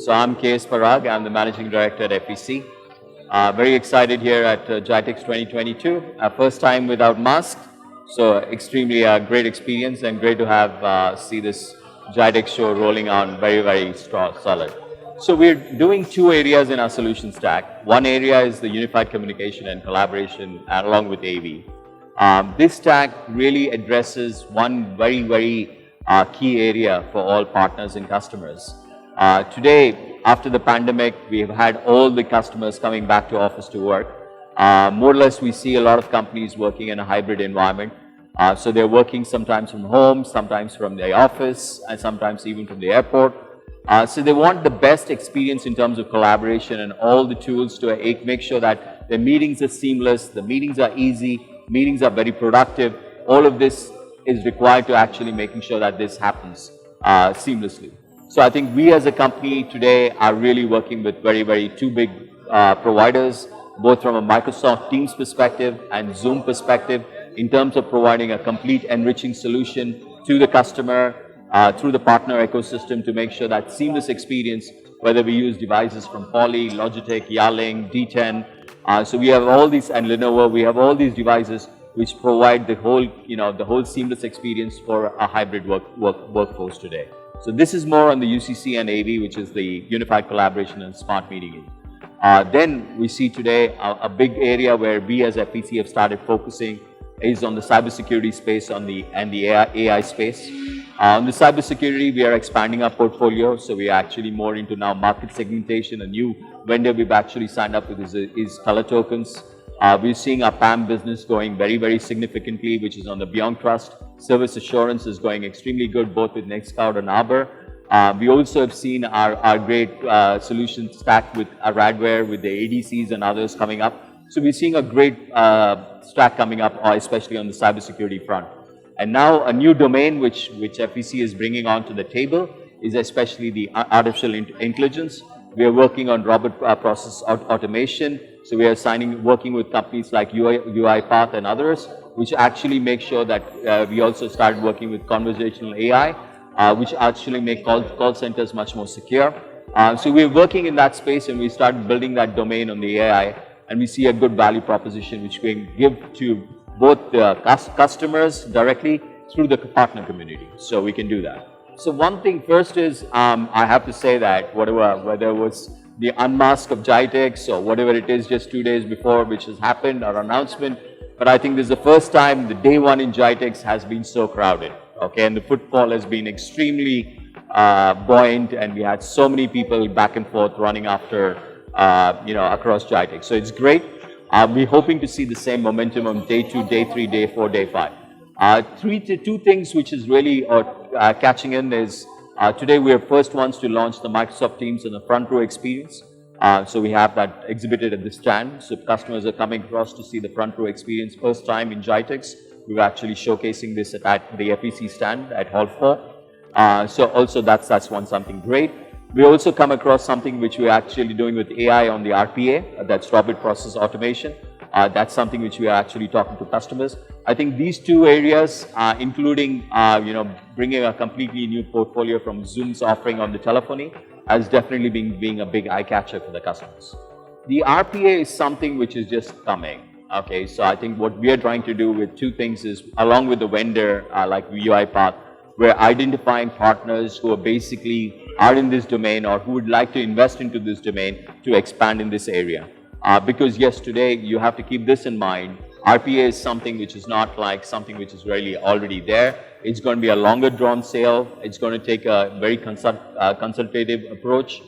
So I'm KS Parag, I'm the Managing Director at FVC. Very excited here at Gitex 2022. First time without mask, so extremely great experience and great to have see this Gitex show rolling on very solid. So we're doing two areas in our solution stack. One area is the unified communication and collaboration along with AV. This stack really addresses one very key area for all partners and customers. Today, after the pandemic, we have had all the customers coming back to office to work. More or less, we see a lot of companies working in a hybrid environment. So they're working sometimes from home, sometimes from their office, and sometimes even from the airport. So they want the best experience in terms of collaboration and all the tools to make sure that the meetings are seamless, the meetings are easy, meetings are very productive. All of this is required to actually making sure that this happens seamlessly. So I think we as a company today are really working with two big providers, both from a Microsoft Teams perspective and Zoom perspective, in terms of providing a complete enriching solution to the customer through the partner ecosystem to make sure that seamless experience, whether we use devices from Poly, Logitech, Yaling, D10. So we have all these, and Lenovo, we have all these devices which provide the whole seamless experience for a hybrid workforce today. So this is more on the UCC and AV, which is the unified collaboration and smart meeting. Then we see today a big area where we as FVC have started focusing is on the cybersecurity space and the AI space. On the cybersecurity, we are expanding our portfolio. So we are actually more into now market segmentation. A new vendor we've actually signed up with is Color Tokens. We're seeing our PAM business going very significantly, which is on the Beyond Trust. Service assurance is going extremely good, both with Nextcloud and Arbor. We also have seen our great solution stack with our Radware, with the ADCs and others coming up. So we're seeing a great stack coming up, especially on the cybersecurity front. And now a new domain which FVC is bringing onto the table is especially the artificial intelligence. We are working on robot process automation. So we are working with companies like UiPath and others, which actually make sure that we also started working with conversational AI, which actually make call centers much more secure. So we're working in that space and we started building that domain on the AI, and we see a good value proposition which we can give to both the customers directly through the partner community. So we can do that. So one thing first is, I have to say that whether it was the unmask of Gitex or whatever it is just 2 days before, which has happened, our announcement, but I think this is the first time the day one in Gitex has been so crowded, okay, and the footfall has been extremely buoyant, and we had so many people back and forth running after, across Gitex. So it's great. We're hoping to see the same momentum on day 2, day 3, day 4, day 5. Two things which is really catching in is today we are first ones to launch the Microsoft Teams and the front row experience. So we have that exhibited at the stand. So customers are coming across to see the front row experience first time in Gitex. We're actually showcasing this at the FVC stand at Hall 4. So also that's something great. We also come across something which we're actually doing with AI on the RPA, that's robot process automation. That's something which we are actually talking to customers. I think these two areas, including bringing a completely new portfolio from Zoom's offering on the telephony, has definitely been being a big eye catcher for the customers. The RPA is something which is just coming. Okay, so I think what we are trying to do with two things is, along with the vendor like UiPath, we're identifying partners who are in this domain or who would like to invest into this domain to expand in this area. Because yes, today you have to keep this in mind. RPA is something which is not like something which is really already there. It's going to be a longer drawn sale. It's going to take a very consultative approach.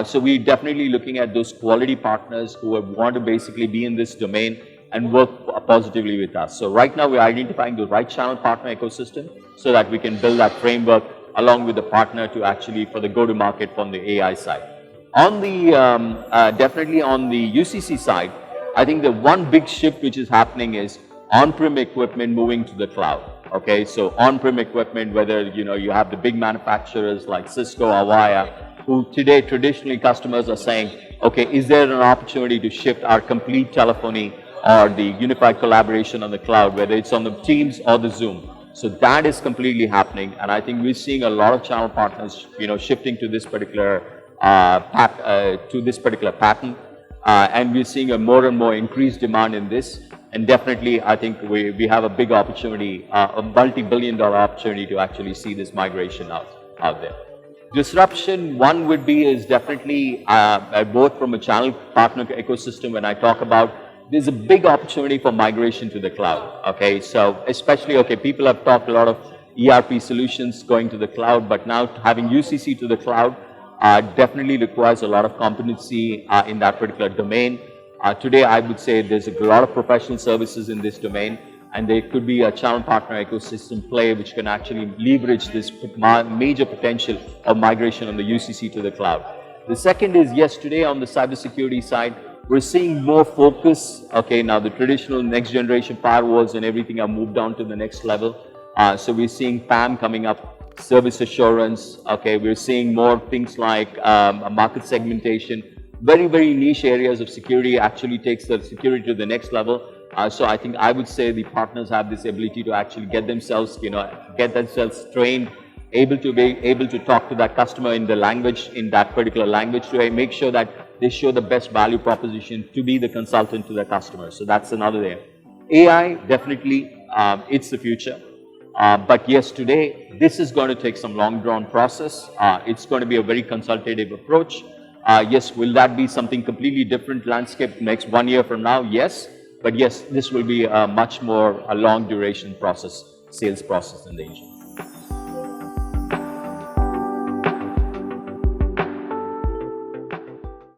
So we're definitely looking at those quality partners who want to basically be in this domain and work positively with us. So right now we're identifying the right channel partner ecosystem so that we can build that framework along with the partner to actually for the go-to-market from the AI side. On the definitely on the UCC side, I think the one big shift which is happening is on-prem equipment moving to the cloud. Okay, so on-prem equipment, whether you have the big manufacturers like Cisco, Avaya, who today traditionally customers are saying, okay, is there an opportunity to shift our complete telephony or the unified collaboration on the cloud, whether it's on the Teams or the Zoom? So that is completely happening, and I think we're seeing a lot of channel partners, shifting to this particular to this particular pattern. And we're seeing a more and more increased demand in this. And definitely, I think we have a big opportunity, a multi-billion-dollar opportunity to actually see this migration out there. Disruption, one would be is definitely both from a channel partner ecosystem. When I talk about, there's a big opportunity for migration to the cloud. Okay, so especially, people have talked a lot of ERP solutions going to the cloud, but now having UCC to the cloud definitely requires a lot of competency in that particular domain. Today, I would say there's a lot of professional services in this domain, and there could be a channel partner ecosystem play which can actually leverage this major potential of migration on the UCC to the cloud. The second is, yes, today on the cybersecurity side, we're seeing more focus. Okay, now the traditional next generation firewalls and everything have moved on to the next level. So we're seeing PAM coming up, service assurance. Okay, we're seeing more things like market segmentation. Very, very niche areas of security actually takes the security to the next level. So I think I would say the partners have this ability to actually get themselves, trained, able to talk to that customer in the language, in that particular language, to make sure that they show the best value proposition to be the consultant to the customer. So that's another area. AI, definitely, it's the future. But yes, today, this is going to take some long drawn process. It's going to be a very consultative approach. Yes, will that be something completely different landscape next 1 year from now? Yes. But yes, this will be a much more long duration process, sales process in the engine.